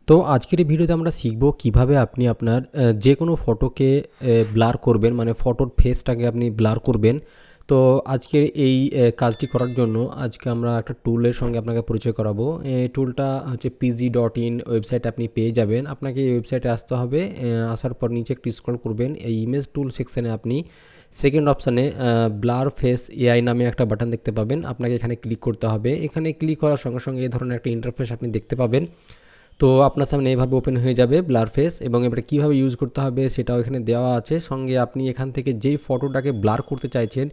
তো আজকের এই ভিডিওতে আমরা শিখব কিভাবে আপনি আপনার যে কোনো ফটোকে ব্লার করবেন, মানে ফটোর ফেসটাকে আপনি ব্লার করবেন। তো আজকের এই কাজটি করার জন্য আজকে আমরা একটা টুলের সঙ্গে আপনাকে পরিচয় করাবো। এই টুলটা হচ্ছে pg.in ওয়েবসাইটে আপনি পেয়ে যাবেন। আপনাকে এই ওয়েবসাইটে আসতে হবে। আসার পর নিচে একটু স্ক্রল করবেন, এই ইমেজ টুল সেকশানে আপনি সেকেন্ড অপশানে ব্লার ফেস এআই নামে একটা বাটন দেখতে পাবেন। আপনাকে এখানে ক্লিক করতে হবে। এখানে ক্লিক করার সঙ্গে সঙ্গে এই ধরনের একটা ইন্টারফেস আপনি দেখতে পাবেন। তো আপনার সামনে এইভাবে ওপেন হয়ে যাবে ব্লার ফেস, এবং এবারে কীভাবে ইউজ করতে হবে সেটাও এখানে দেওয়া আছে। সঙ্গে আপনি এখান থেকে যেই ফটোটাকে ব্লার করতে চাইছেন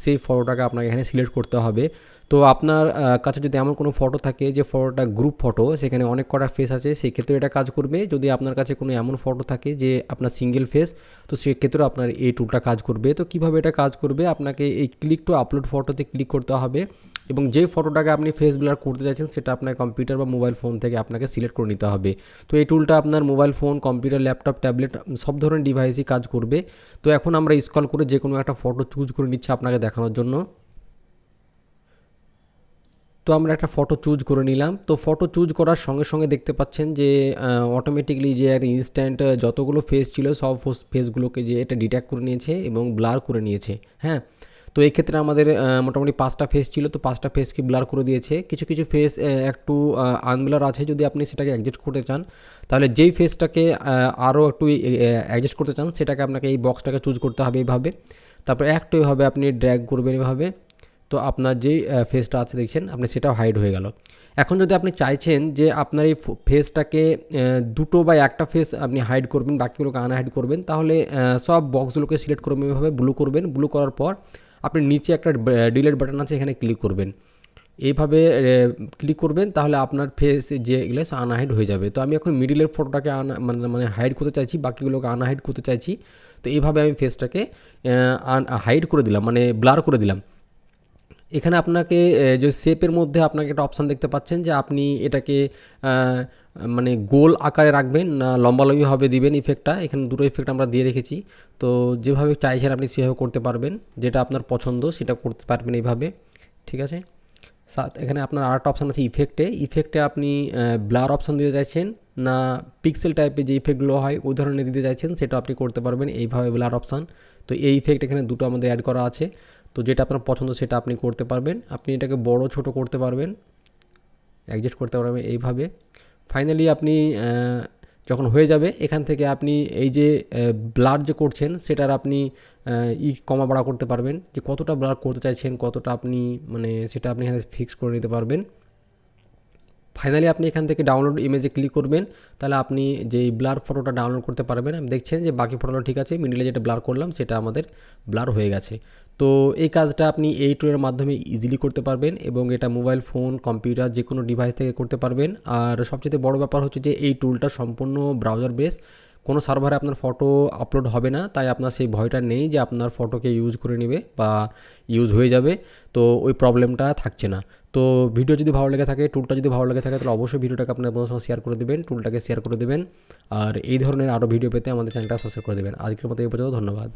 সেই ফটোটাকে আপনাকে এখানে সিলেক্ট করতে হবে। তো আপনার কাছে যদি এমন কোনো ফটো থাকে যে ফটোটা গ্রুপ ফটো, সেখানে অনেক কটা ফেস আছে, সেক্ষেত্রে এটা কাজ করবে। যদি আপনার কাছে কোনো এমন ফটো থাকে যে আপনার সিঙ্গেল ফেস, তো সেক্ষেত্রেও আপনার এই টুলটা কাজ করবে। তো কীভাবে এটা কাজ করবে, আপনাকে এই ক্লিক টু আপলোড ফটোতে ক্লিক করতে হবে, এবং যে ফটোটাকে আপনি ফেস ব্লার করতে চাইছেন সেটা আপনার কম্পিউটার বা মোবাইল ফোন থেকে আপনাকে সিলেক্ট করে নিতে হবে। তো এই টুলটা আপনার mobile phone, computer, laptop, tablet সব ধরনের ডিভাইসই কাজ করবে। তো এখন আমরা স্ক্রল করে যে কোনো একটা ফটো চুজ করে নিচ্ছি আপনাকে দেখানোর জন্য। তো আমরা একটা ফটো চুজ করে নিলাম। তো ফটো চুজ করার সঙ্গে সঙ্গে দেখতে পাচ্ছেন যে অটোমেটিকলি যে একটা ইনস্ট্যান্ট যতগুলো ফেস ছিল সব ফেসগুলোকে যে এটা ডিটেক্ট করে নিয়েছে এবং ব্লার করে নিয়েছে। হ্যাঁ, তো এই ক্ষেত্রে আমাদের মোটামুটি 5টা ফেস ছিল, তো 5টা ফেসকে ব্লার করে দিয়েছে। কিছু কিছু ফেস একটু আনব্লার আছে। যদি আপনি সেটাকে অ্যাডজাস্ট করতে চান, তাহলে যেই ফেসটাকে আরও একটু অ্যাডজাস্ট করতে চান সেটাকে আপনাকে এই বক্সটাকে চুজ করতে হবে এইভাবে। তারপর একটু এভাবে আপনি ড্র্যাগ করবেন এভাবে। তো আপনার যেই ফেসটা আছে দেখছেন আপনি, সেটাও হাইড হয়ে গেল। এখন যদি আপনি চাইছেন যে আপনার এই ফেসটাকে দুটো বা একটা ফেস আপনি হাইড করবেন, বাকিগুলোকে আনহাইড করবেন, তাহলে সব বক্সগুলোকে সিলেক্ট করবেন এভাবে, ব্লু করবেন। ব্লু করার পর আপনি নিচে একটা ডিলিট বাটন আছে, এখানে ক্লিক করবেন। এইভাবে ক্লিক করবেন, তাহলে আপনার ফেস যেগুলো আনহাইড হয়ে যাবে। তো আমি এখন মিডিলের ফটোটাকে মানে হাইড করতে চাইছি, বাকিগুলোকে আনহাইড করতে চাইছি। তো এইভাবে আমি ফেসটাকে হাইড করে দিলাম, মানে ব্লার করে দিলাম। এখানে আপনাকে যে শেপের মধ্যে আপনাকে একটা অপশান দেখতে পাচ্ছেন যে আপনি এটাকে মানে গোল আকারে রাখবেন না লম্বালম্বিভাবে দিবেন ইফেক্টটা। এখানে দুটো ইফেক্ট আমরা দিয়ে রেখেছি। তো যেভাবে চাইছেন আপনি সেভাবে করতে পারবেন, যেটা আপনার পছন্দ সেটা করতে পারবেন এইভাবে। ঠিক আছে, এখানে আপনার আরেকটা অপশান আছে ইফেক্টে আপনি ব্লার অপশান দিতে চাইছেন না পিক্সেল টাইপের যে ইফেক্টগুলো হয় ওই ধরনের দিতে চাইছেন, সেটা আপনি করতে পারবেন এইভাবে ব্লার অপশান। তো এই ইফেক্ট এখানে দুটো আমাদের অ্যাড করা আছে। তো যেটা আপনার পছন্দ সেটা আপনি করতে পারবেন। আপনি এটাকে বড় ছোট করতে পারবেন, অ্যাডজাস্ট করতে পারবেন এইভাবে। ফাইনালি আপনি যখন হয়ে যাবে, এখান থেকে আপনি এই যে ব্লার যে করছেন সেটার আপনি কমা বাড়া করতে পারবেন, যে কতটা ব্লার করতে চাইছেন, কতটা আপনি মানে সেটা আপনি এখানে ফিক্স করে নিতে পারবেন। ফাইনালি আপনি এখান থেকে ডাউনলোড ইমেজে ক্লিক করবেন, তাহলে আপনি যেই ব্লার ফটোটা ডাউনলোড করতে পারবেন। আপনি দেখছেন যে বাকি ফটোটা ঠিক আছে, মিডিলে যেটা ব্লার করলাম সেটা আমাদের ব্লার হয়ে গেছে। তো এই কাজটা আপনি এই টুলের মাধ্যমে ইজিলি করতে পারবেন, এবং এটা মোবাইল ফোন, কম্পিউটার যে কোনো ডিভাইস থেকে করতে পারবেন। আর সবচেয়ে বড় ব্যাপার হচ্ছে যে এই টুলটা সম্পূর্ণ ব্রাউজার বেস, কোনো সার্ভারে আপনার ফটো আপলোড হবে না, তাই আপনার সেই ভয়টা নেই যে আপনার ফটোকে ইউজ করে নেবে বা ইউজ হয়ে যাবে। তো ওই প্রবলেমটা থাকছে না। তো ভিডিও যদি ভালো লেগে থাকে, টুলটা যদি ভালো লেগে থাকে, তাহলে অবশ্যই ভিডিওটাকে আপনার বন্ধুদের সঙ্গে শেয়ার করে দেবেন, টুলটাকে শেয়ার করে দেবেন। আর এই ধরনের আরও ভিডিও পেতে আমাদের চ্যানেলটা সাবস্ক্রাইব করে দেবেন। আজকের মতো এই পর্যন্ত, ধন্যবাদ।